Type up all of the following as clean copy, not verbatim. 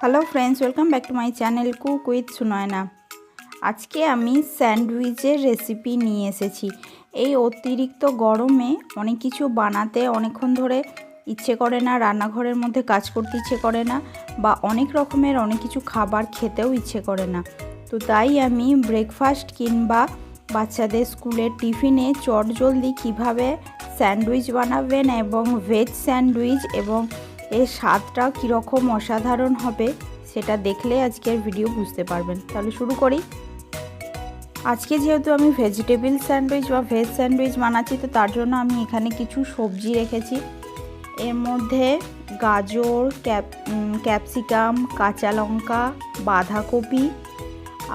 Hello friends, welcome back to my channel cook with Sunayana. আজকে আমি স্যান্ডউইচের recipe নিয়ে এসেছি। এই অতিরিক্ত গরমে অনেক কিছু বানাতে অনেকক্ষণ ধরে ইচ্ছে করে না, রান্নাঘরের মধ্যে কাজ করতে ইচ্ছে করে না, বা অনেক রকমের অনেক কিছু খাবার খেতেও ইচ্ছে করে না। তো তাই আমি ব্রেকফাস্ট কিংবা বাচ্চাদের স্কুলের টিফিনে চটজলদি কীভাবে স্যান্ডউইচ বানাবেন এবং ভেজ স্যান্ডউইচ এবং এর স্বাদটাও কীরকম অসাধারণ হবে সেটা দেখলে আজকের ভিডিও বুঝতে পারবেন। তাহলে শুরু করি। আজকে যেহেতু আমি ভেজিটেবল স্যান্ডউইচ বা ভেজ স্যান্ডউইচ বানাচ্ছি, তো তার জন্য আমি এখানে কিছু সবজি রেখেছি। এর মধ্যে গাজর, ক্যাপসিকাম, কাঁচা লঙ্কা, বাঁধাকপি,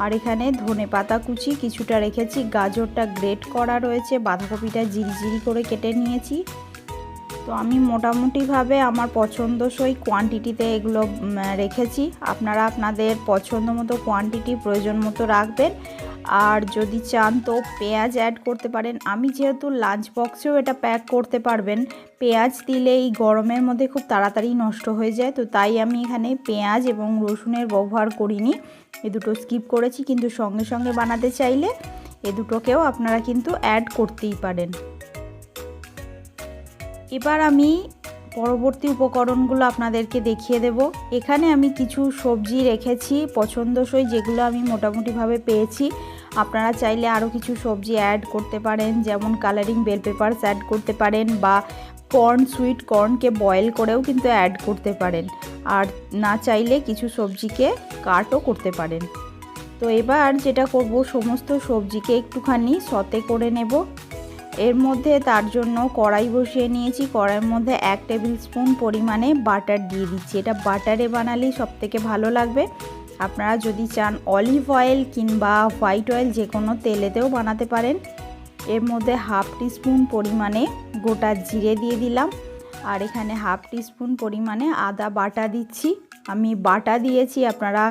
আর এখানে ধনেপাতা কুচি কিছুটা রেখেছি। গাজরটা গ্রেট করা রয়েছে, বাঁধাকপিটা জিরি করে কেটে নিয়েছি। তো আমি মোটামুটিভাবে আমার পছন্দসই কোয়ান্টিটিতে এগুলো রেখেছি। আপনারা আপনাদের পছন্দ মতো কোয়ান্টিটি প্রয়োজন মতো রাখবেন। আর যদি চান তো পেঁয়াজ অ্যাড করতে পারেন। আমি যেহেতু লাঞ্চ বক্সেও এটা প্যাক করতে পারবেন, পেঁয়াজ দিলে এই গরমের মধ্যে খুব তাড়াতাড়ি নষ্ট হয়ে যায়, তো তাই আমি এখানে পেঁয়াজ এবং রসুনের ব্যবহার করিনি, এ দুটো স্কিপ করেছি। কিন্তু সঙ্গে সঙ্গে বানাতে চাইলে এ দুটোকেও আপনারা কিন্তু অ্যাড করতেই পারেন। এবার আমি পরবর্তী উপকরণগুলো আপনাদেরকে দেখিয়ে দেব। এখানে আমি কিছু সবজি রেখেছি পছন্দসই, যেগুলো আমি মোটামুটিভাবে পেয়েছি। আপনারা চাইলে আরও কিছু সবজি অ্যাড করতে পারেন, যেমন কালারিং বেল পেপারস অ্যাড করতে পারেন, বা সুইট কর্নকে বয়েল করেও কিন্তু অ্যাড করতে পারেন। আর না চাইলে কিছু সবজিকে কাটও করতে পারেন। তো এবার যেটা করব, সমস্ত সবজিকে একটুখানি সতে করে নেব। এর মধ্যে তার জন্য কড়াই বসিয়ে নিয়েছি। কড়াইয়ের মধ্যে 1 টেবিল স্পুন পরিমাণে বাটার দিয়ে দিচ্ছি। এটা বাটারে বানালেই সবথেকে ভালো লাগবে। আপনারা যদি চান অলিভ অয়েল কিংবা হোয়াইট অয়েল যে কোনো তেলেতেও বানাতে পারেন। এর মধ্যে 1/2 টিস্পুন পরিমাণে গোটা জিরে দিয়ে দিলাম, আর এখানে 1/2 টিস্পুন পরিমাণে আদা বাটা দিচ্ছি। আমি বাটা দিয়েছি, আপনারা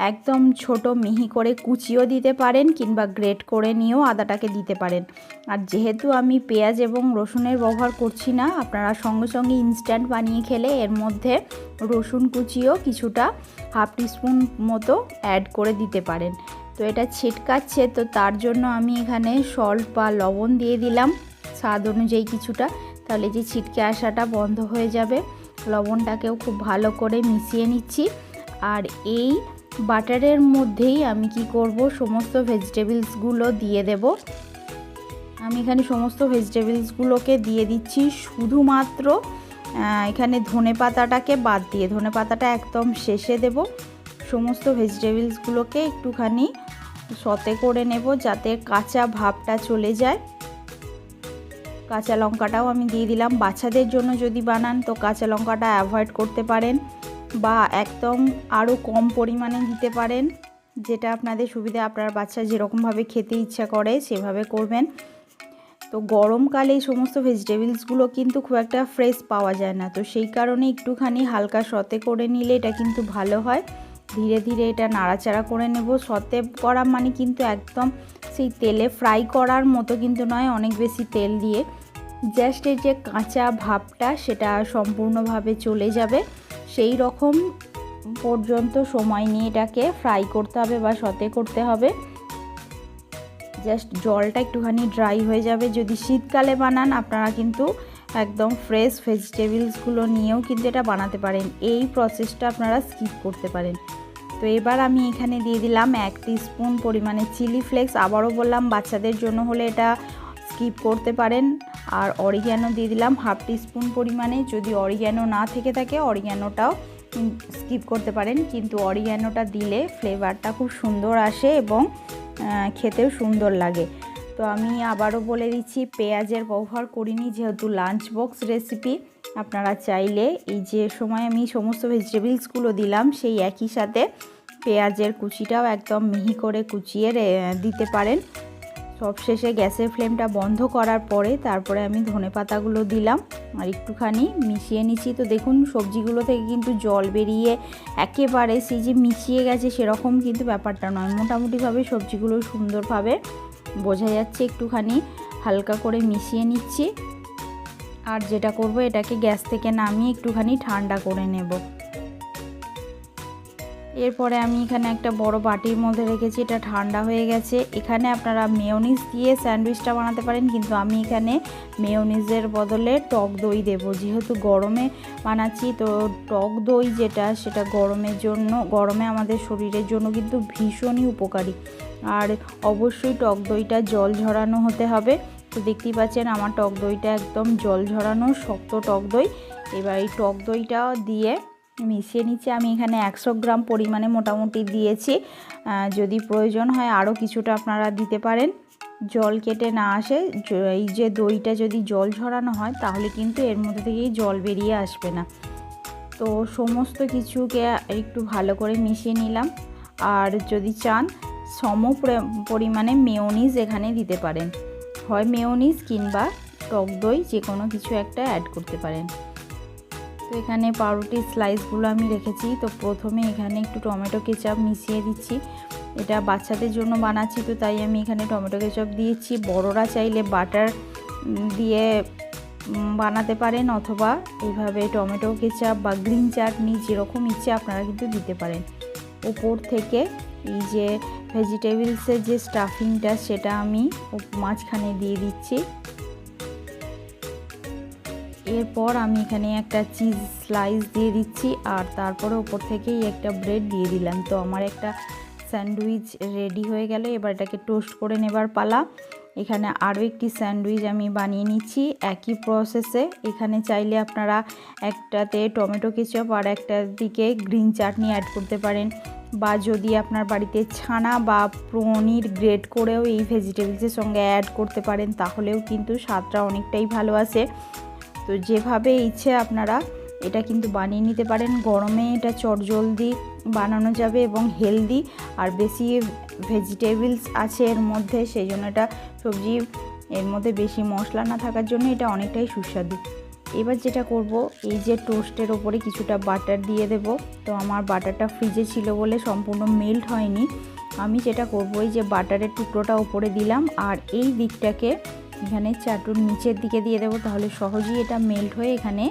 একদম ছোট মিহি করে কুচিও দিতে পারেন কিংবা গ্রেট করে নিয়েও আদাটাকে দিতে পারেন। আর যেহেতু আমি পেঁয়াজ এবং রসুনের ব্যবহার করছি না, আপনারা সঙ্গে সঙ্গে ইনস্ট্যান্ট বানিয়ে খেলে এর মধ্যে রসুন কুচিও কিছুটা 1/2 টিস্পুন মতো অ্যাড করে দিতে পারেন। তো এটা ছিটকাচ্ছে, তো তার জন্য আমি এখানে সল্ট বা লবণ দিয়ে দিলাম স্বাদ অনুযায়ী কিছুটা, তাহলে যে ছিটকে আসাটা বন্ধ হয়ে যাবে। লবণটাকেও খুব ভালো করে মিশিয়ে নিচ্ছি। আর এই বাটারের মধ্যেই আমি কি করব, সমস্ত ভেজিটেবলসগুলো দিয়ে দেব। আমি এখানে সমস্ত ভেজিটেবলসগুলোকে দিয়ে দিচ্ছি, শুধুমাত্র এখানে ধনেপাতাটাকে বাদ দিয়ে। ধনেপাতাটা একদম শেষে দেব। সমস্ত ভেজিটেবলসগুলোকে একটুখানি সতে করে নেব যাতে কাঁচা ভাবটা চলে যায়। কাঁচা লঙ্কাটাও আমি দিয়ে দিলাম। বাচ্চাদের জন্য যদি বানান তো কাঁচা লঙ্কাটা অ্যাভয়েড করতে পারেন, বা একদম আরও কম পরিমাণে দিতে পারেন, যেটা আপনাদের সুবিধা। আপনার বাচ্চা যেরকমভাবে খেতে ইচ্ছা করে সেভাবে করবেন। তো গরমকালে এই সমস্ত ভেজিটেবলসগুলো কিন্তু খুব একটা ফ্রেশ পাওয়া যায় না, তো সেই কারণে একটুখানি হালকা সতে করে নিলে এটা কিন্তু ভালো হয়। ধীরে ধীরে এটা নাড়াচাড়া করে নেব। সতে করা মানে কিন্তু একদম সেই তেলে ফ্রাই করার মতো কিন্তু নয়, অনেক বেশি তেল দিয়ে। জাস্ট এই যে কাঁচা ভাবটা সেটা সম্পূর্ণভাবে চলে যাবে, সেই রকম পর্যন্ত সময় নিয়ে এটাকে ফ্রাই করতে হবে বা সতে করতে হবে। জাস্ট জলটা একটুখানি ড্রাই হয়ে যাবে। যদি শীতকালে বানান আপনারা কিন্তু একদম ফ্রেশ ভেজিটেবলসগুলো নিয়েও কিন্তু এটা বানাতে পারেন, এই প্রসেসটা আপনারা স্কিপ করতে পারেন। তো এবার আমি এখানে দিয়ে দিলাম 1 টিস্পুন পরিমাণে চিলি ফ্লেক্স। আবারও বললাম, বাচ্চাদের জন্য হলে এটা স্কিপ করতে পারেন। আর অরিগ্যানো দিয়ে দিলাম 1/2 টিস্পুন পরিমাণে। যদি অরিগ্যানো না থেকে থাকে অরিগ্যানোটাও স্কিপ করতে পারেন, কিন্তু অরিগ্যানোটা দিলে ফ্লেভারটা খুব সুন্দর আসে এবং খেতেও সুন্দর লাগে। তো আমি আবারও বলে দিচ্ছি, পেঁয়াজের ব্যবহার করিনি যেহেতু লাঞ্চ বক্স রেসিপি। আপনারা চাইলে এই যে সময় আমি সমস্ত ভেজিটেবলসগুলো দিলাম সেই একই সাথে পেঁয়াজের কুচিটাও একদম মিহি করে কুচিয়ে দিতে পারেন। সবশেষে গ্যাসের ফ্লেমটা বন্ধ করার পরে তারপরে আমি ধনেপাতাগুলো দিলাম আর একটুখানি মিশিয়ে নিচ্ছি। তো দেখুন সবজিগুলো থেকে কিন্তু জল বেরিয়ে একেবারে সেই যে মিশিয়ে গেছে সেরকম কিন্তু ব্যাপারটা নয়, মোটামুটিভাবে সবজিগুলো সুন্দরভাবে বোঝা যাচ্ছে। একটুখানি হালকা করে মিশিয়ে নিচ্ছি। আর যেটা করব, এটাকে গ্যাস থেকে নামিয়ে একটুখানি ঠান্ডা করে নেব। এরপরে আমি এখানে একটা বড় বাটির মধ্যে রেখেছি, এটা ঠান্ডা হয়ে গেছে। এখানে আপনারা মেয়োনিজ দিয়ে স্যান্ডউইচটা বানাতে পারেন, কিন্তু আমি এখানে মেয়োনিজের বদলে টক দই দেব। যেহেতু গরমে বানাচ্ছি, তো টক দই যেটা সেটা গরমে আমাদের শরীরের জন্য কিন্তু ভীষণই উপকারী। আর অবশ্যই টক দইটা জল ঝরানো হতে হবে। তো দেখতেই পাচ্ছেন আমার টক দইটা একদম জল ঝরানো শক্ত টক দই। এবার এই টক দইটা দিয়ে মিশিয়ে নিচ্ছি। আমি এখানে 100 গ্রাম পরিমাণে মোটামুটি দিয়েছি। যদি প্রয়োজন হয় আরও কিছুটা আপনারা দিতে পারেন। জল কেটে না আসে, এই যে দইটা যদি জল ঝরানো হয় তাহলে কিন্তু এর মধ্যে থেকেই জল বেরিয়ে আসবে না। তো সমস্ত কিছুকে একটু ভালো করে মিশিয়ে নিলাম। আর যদি চান পরিমাণে মেয়োনিজ এখানে দিতে পারেন, হয় মেয়োনিজ কিংবা টক দই যে কোনো কিছু একটা অ্যাড করতে পারেন। তো এখানে পাউরুটির স্লাইসগুলো আমি রেখেছি। তো প্রথমে এখানে একটু টমেটো কেচাপ মিশিয়ে দিচ্ছি। এটা বাচ্চাদের জন্য বানাচ্ছি, তো তাই আমি এখানে টমেটো কেচাপ দিয়েছি। বড়রা চাইলে বাটার দিয়ে বানাতে পারেন, অথবা এইভাবে টমেটো কেচাপ বা গ্রিন চাটনি যেরকম ইচ্ছে আপনারা কিন্তু দিতে পারেন। উপর থেকে এই যে ভেজিটেবলসের যে স্টাফিংটা সেটা আমি মাঝখানে দিয়ে দিচ্ছি। এরপর আমি এখানে একটা চিজ স্লাইস দিয়ে দিচ্ছি, আর তারপরে ওপর থেকেই একটা ব্রেড দিয়ে দিলাম। তো আমার একটা স্যান্ডউইচ রেডি হয়ে গেল। এবার এটাকে টোস্ট করে নেবার পালা। এখানে আরও একটি স্যান্ডউইচ আমি বানিয়ে নিচ্ছি একই প্রসেসে। এখানে চাইলে আপনারা একটাতে টমেটো কেচাপ আর একটার দিকে গ্রিন চাটনি অ্যাড করতে পারেন, বা যদি আপনার বাড়িতে ছানা বা পনির গ্রেট করেও এই ভেজিটেবলসের সঙ্গে অ্যাড করতে পারেন, তাহলেও কিন্তু স্বাদটা অনেকটাই ভালো আসে। তো যেভাবে ইচ্ছে আপনারা এটা কিন্তু বানিয়ে নিতে পারেন। গরমে এটা চটজলদি বানানো যাবে এবং হেলদি, আর বেশি ভেজিটেবলস আছে এর মধ্যে, সেই জন্য এটা সবজি এর মধ্যে বেশি মশলা না থাকার জন্য এটা অনেকটাই সুস্বাদু। এবার যেটা করব, এই যে টোস্টের ওপরে কিছুটা বাটার দিয়ে দেব। তো আমার বাটারটা ফ্রিজে ছিল বলে সম্পূর্ণ মেল্ট হয়নি। আমি যেটা করব, এই যে বাটারের টুকরোটা ওপরে দিলাম, আর এই দিকটাকে এখানে চাটুর নিচের দিকে দিয়ে দেবো, তাহলে সহজেই এটা মেল্ট হয়ে এখানে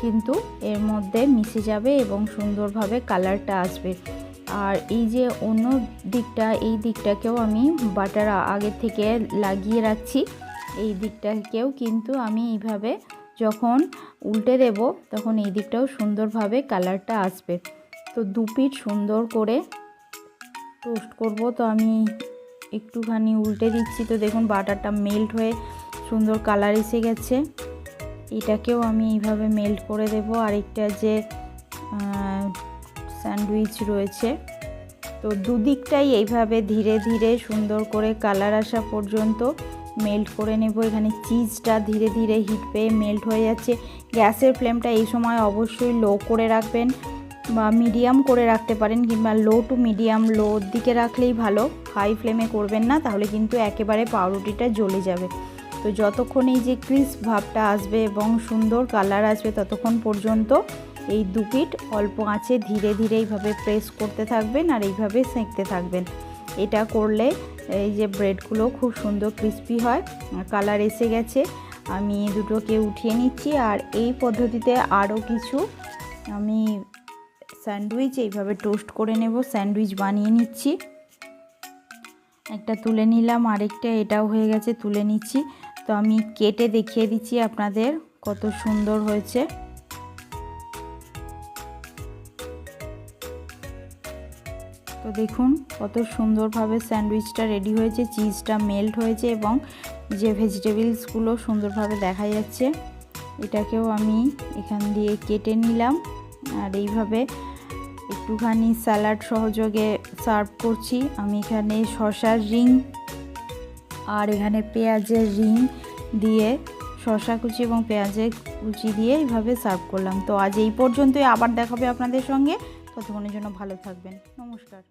কিন্তু এর মধ্যে মিশে যাবে এবং সুন্দরভাবে কালারটা আসবে। আর এই যে অন্য দিকটা, এই দিকটাকেও আমি বাটার আগে থেকে লাগিয়ে রাখছি। এই দিকটাকেও কিন্তু আমি এইভাবে যখন উল্টে দেব তখন এই দিকটাও সুন্দরভাবে কালারটা আসবে। তো দু পিঠ সুন্দর করে টোস্ট করব। তো আমি একটুখানি উল্টে দিচ্ছি। তো দেখুন বাটারটা মেল্ট হয়ে সুন্দর কালার এসে গেছে। এটাকেও আমি এইভাবে মেল্ট করে দেব। আরেকটা যে স্যান্ডউইচ রয়েছে, তো দুদিকটাই এইভাবে ধীরে ধীরে সুন্দর করে কালার আসা পর্যন্ত মেল্ট করে নেব। এখানে চিজটা ধীরে ধীরে হিট পেয়ে মেল্ট হয়ে যাচ্ছে। গ্যাসের ফ্লেমটা এই সময় অবশ্যই লো করে রাখবেন, বা মিডিয়াম করে রাখতে পারেন, কিংবা লো টু মিডিয়াম, লোর দিকে রাখলেই ভালো। হাই ফ্লেমে করবেন না, তাহলে কিন্তু একেবারে পাউরুটিটা জ্বলে যাবে। তো যতক্ষণ এই যে ক্রিস্প ভাবটা আসবে এবং সুন্দর কালার আসবে, ততক্ষণ পর্যন্ত এই দু পিঠ অল্প আঁচে ধীরে ধীরে এইভাবে প্রেস করতে থাকবেন আর এইভাবে সেঁকতে থাকবেন। এটা করলে এই যে ব্রেডগুলো খুব সুন্দর ক্রিস্পি হয়। কালার এসে গেছে, আমি দুটোকে উঠিয়ে নিচ্ছি। আর এই পদ্ধতিতে আরও কিছু আমি স্যান্ডউইচ এইভাবে টোস্ট করে নেব, স্যান্ডউইচ বানিয়ে নিচ্ছি। একটা তুলে নিলাম, আরেকটা এটাও হয়ে গেছে, তুলে নিচ্ছি। তো আমি কেটে দেখিয়ে দিচ্ছি আপনাদের কত সুন্দর হয়েছে। তো দেখুন কত সুন্দরভাবে স্যান্ডউইচটা রেডি হয়েছে, চিজটা মেল্ট হয়েছে এবং যে ভেজিটেবলসগুলো সুন্দরভাবে দেখা যাচ্ছে। এটাকেও আমি এখান দিয়ে কেটে নিলাম, আর এইভাবে একটুখানি স্যালাড সহযোগে সার্ভ করছি। আমি এখানে শসার রিং আর এখানে পেঁয়াজের রিং দিয়ে, শসা কুচি এবং পেঁয়াজের কুচি দিয়ে এইভাবে সার্ভ করলাম। তো আজ এই পর্যন্তই, আবার দেখাবে আপনাদের সঙ্গে। ততক্ষণের জন্য ভালো থাকবেন। নমস্কার।